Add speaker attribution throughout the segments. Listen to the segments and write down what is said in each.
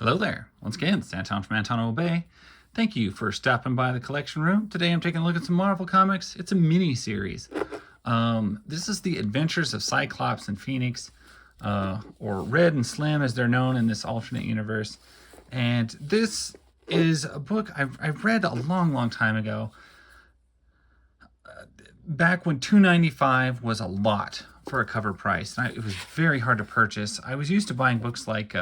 Speaker 1: Hello there. Once again, it's Anton from Anton Obey. Thank you for stopping by the collection room. Today I'm taking a look at some Marvel Comics. It's a mini-series. This is the Adventures of Cyclops and Phoenix, or Red and Slim as they're known in this alternate universe. And this is a book I've read a long time ago. Back when $2.95 was a lot for a cover price. It was very hard to purchase. I was used to buying books like...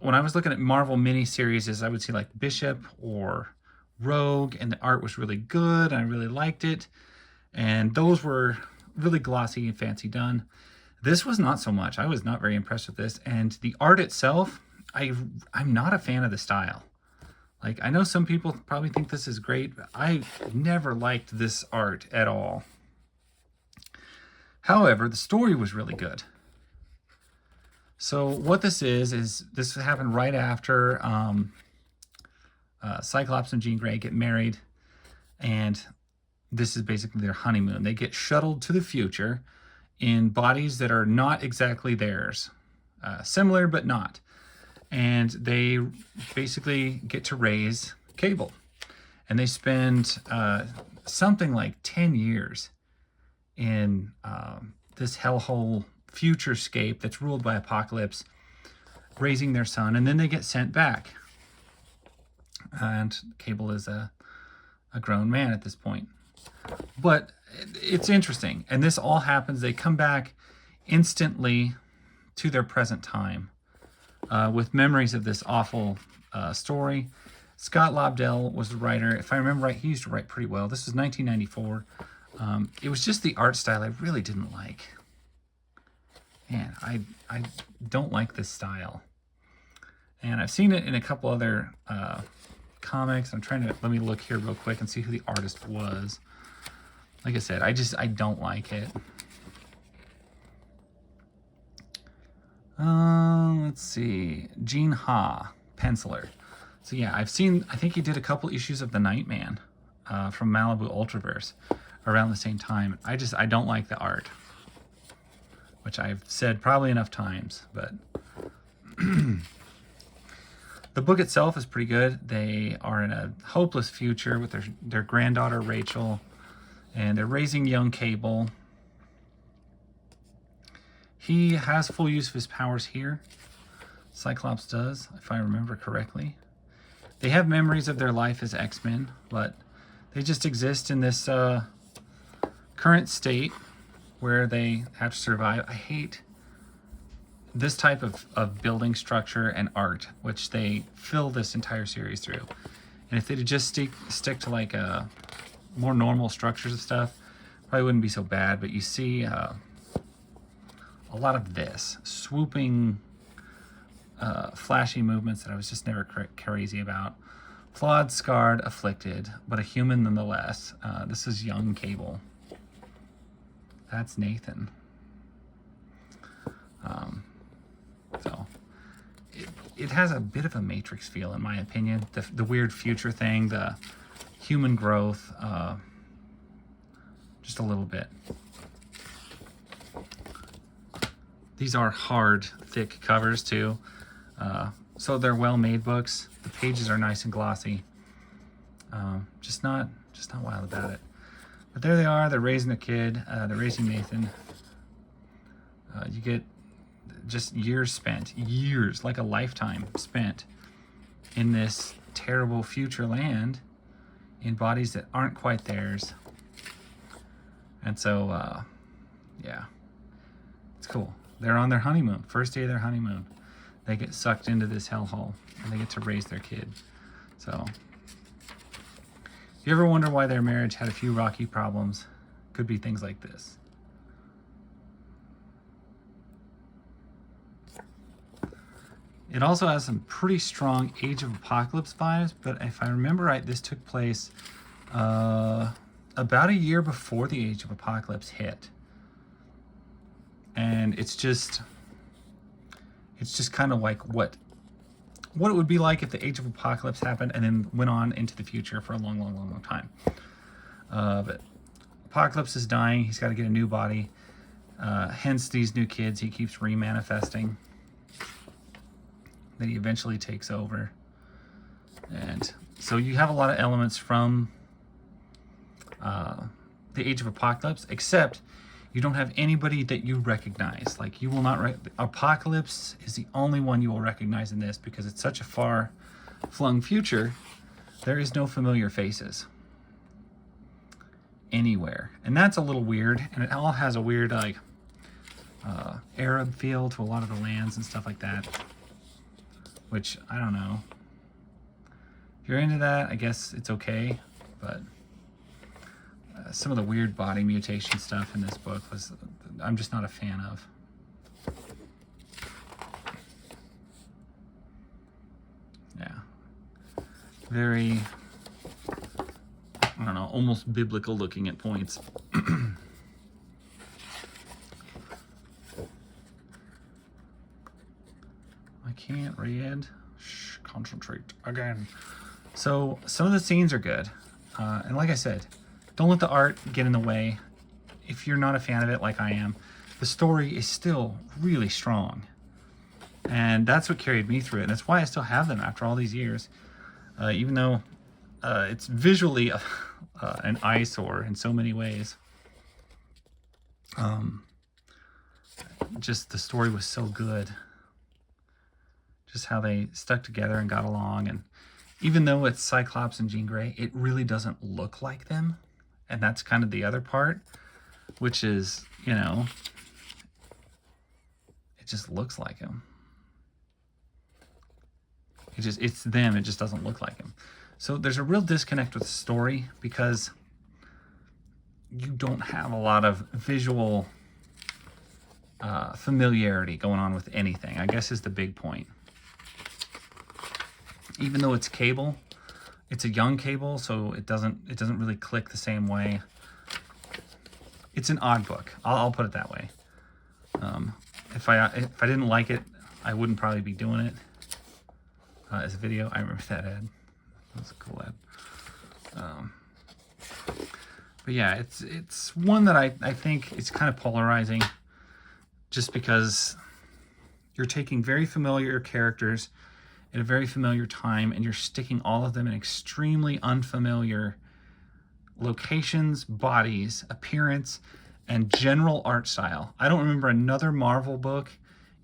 Speaker 1: when I was looking at Marvel miniseries, I would see like Bishop or Rogue, and the art was really good, and I really liked it. And those were really glossy and fancy done. This was not so much. I was not very impressed with this. And the art itself, I'm not a fan of the style. Like, I know some people probably think this is great, but I never liked this art at all. However, the story was really good. So what this is this happened right after Cyclops and Jean Grey get married, and this is basically their honeymoon. They get shuttled to the future in bodies that are not exactly theirs, similar but not, and they basically get to raise Cable, and they spend something like 10 years in this hellhole futurescape that's ruled by Apocalypse, raising their son, and then they get sent back. And Cable is a grown man at this point. But it's interesting. And this all happens, they come back instantly to their present time with memories of this awful story. Scott Lobdell was the writer. If I remember right, he used to write pretty well. This was 1994. It was just the art style I really didn't like. Man, I don't like this style. And I've seen it in a couple other comics. I'm trying to, let me look here real quick and see who the artist was. Like I said, I don't like it. Let's see. Gene Ha, penciler. So yeah, I think he did a couple issues of The Nightman from Malibu Ultraverse around the same time. I don't like the art, which I've said probably enough times, but the book itself is pretty good. They are in a hopeless future with their granddaughter Rachel, and they're raising young Cable. He has full use of his powers here. Cyclops does, if I remember correctly. They have memories of their life as X-Men, but they just exist in this current state where they have to survive. I hate this type of building structure and art, which they fill this entire series through. And if they'd just stick to like more normal structures of stuff, probably wouldn't be so bad. But you see a lot of this swooping, flashy movements that I was just never crazy about. Flawed, scarred, afflicted, but a human nonetheless. This is young Cable. That's Nathan. So it has a bit of a Matrix feel, in my opinion. The weird future thing, the human growth, just a little bit. These are hard, thick covers too. So they're well-made books. The pages are nice and glossy. Just not wild about it. But there they are. They're raising a kid. They're raising Nathan. You get just years, like a lifetime spent in this terrible future land in bodies that aren't quite theirs. And so, yeah, it's cool. They're on their honeymoon, first day of their honeymoon. They get sucked into this hellhole, and they get to raise their kid. So, if you ever wonder why their marriage had a few rocky problems, could be things like this. It also has some pretty strong Age of Apocalypse vibes, but if I remember right, this took place about a year before the Age of Apocalypse hit. And it's just kind of like what it would be like if the Age of Apocalypse happened and then went on into the future for a long time. But Apocalypse is dying. He's got to get a new body. Hence these new kids he keeps remanifesting. that he eventually takes over. And so you have a lot of elements from the Age of Apocalypse, except you don't have anybody that you recognize. Like, you will not Apocalypse is the only one you will recognize in this, because it's such a far-flung future. There is no familiar faces anywhere, and that's a little weird. And it all has a weird, like, Arab feel to a lot of the lands and stuff like that, which, I don't know. If you're into that, I guess it's okay, but some of the weird body mutation stuff in this book I'm just not a fan of. Yeah. Very, I don't know, almost biblical looking at points. I can't read. Shh, concentrate again. So some of the scenes are good. And like I said, don't let the art get in the way. If you're not a fan of it like I am, the story is still really strong. And that's what carried me through it. And that's why I still have them after all these years. Even though it's visually an eyesore in so many ways. Just the story was so good. Just how they stuck together and got along. And even though it's Cyclops and Jean Grey, it really doesn't look like them. And that's kind of the other part, which is, you know, it just looks like him. It's them, it just doesn't look like him. So there's a real disconnect with the story, because you don't have a lot of visual familiarity going on with anything, I guess, is the big point. Even though it's Cable, it's a young Cable, so it doesn't really click the same way. It's an odd book. I'll put it that way. If I didn't like it, I wouldn't probably be doing it as a video. I remember that ad. That was a cool ad. But yeah, it's one that I think it's kind of polarizing, just because you're taking very familiar characters at a very familiar time, and you're sticking all of them in extremely unfamiliar locations, bodies, appearance, and general art style. I don't remember another Marvel book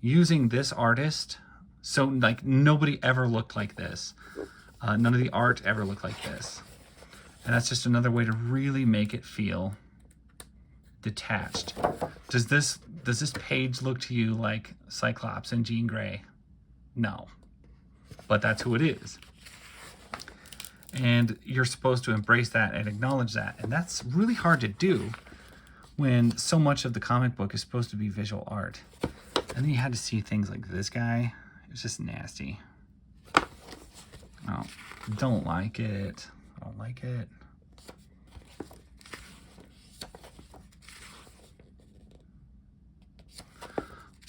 Speaker 1: using this artist. So, like, nobody ever looked like this. None of the art ever looked like this. And that's just another way to really make it feel detached. Does this page look to you like Cyclops and Jean Grey? No. But that's who it is. And you're supposed to embrace that and acknowledge that. And that's really hard to do when so much of the comic book is supposed to be visual art. And then you had to see things like this guy. It's just nasty. Oh, don't like it. I don't like it.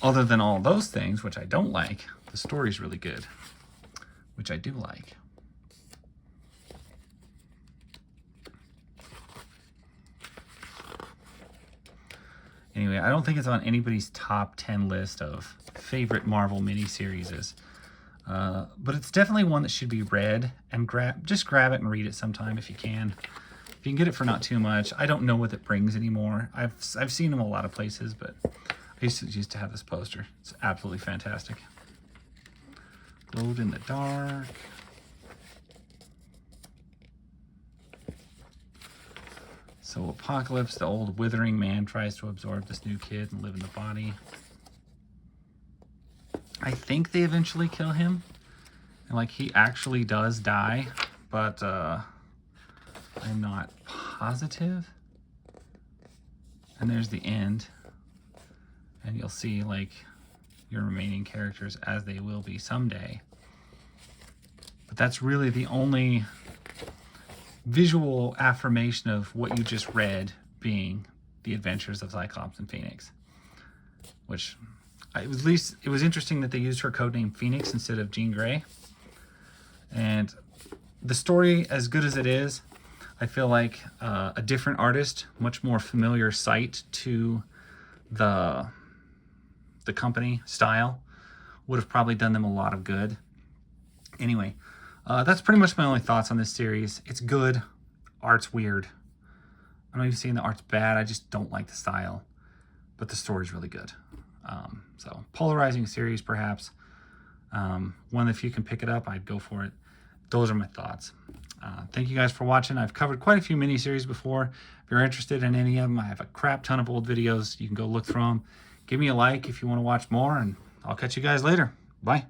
Speaker 1: Other than all those things, which I don't like, the story's really good, which I do like. Anyway, I don't think it's on anybody's top 10 list of favorite Marvel miniseries. But it's definitely one that should be read, and just grab it and read it sometime if you can. If you can get it for not too much. I don't know what it brings anymore. I've seen them a lot of places, but I used to have this poster. It's absolutely fantastic. Glowed in the dark. So Apocalypse, the old withering man, tries to absorb this new kid and live in the body. I think they eventually kill him. And like, he actually does die, but I'm not positive. And there's the end. And you'll see like your remaining characters as they will be someday. But that's really the only visual affirmation of what you just read being the adventures of Cyclops and Phoenix. Which, at least, it was interesting that they used her codename Phoenix instead of Jean Grey. And the story, as good as it is, I feel like a different artist, much more familiar sight to the company style, would have probably done them a lot of good. Anyway, that's pretty much my only thoughts on this series. It's good. Art's weird. I'm not even saying the art's bad. I just don't like the style. But the story's really good. So polarizing series, perhaps. One, if you can pick it up, I'd go for it. Those are my thoughts. Thank you guys for watching. I've covered quite a few miniseries before. If you're interested in any of them, I have a crap ton of old videos. You can go look through them. Give me a like if you want to watch more, and I'll catch you guys later. Bye.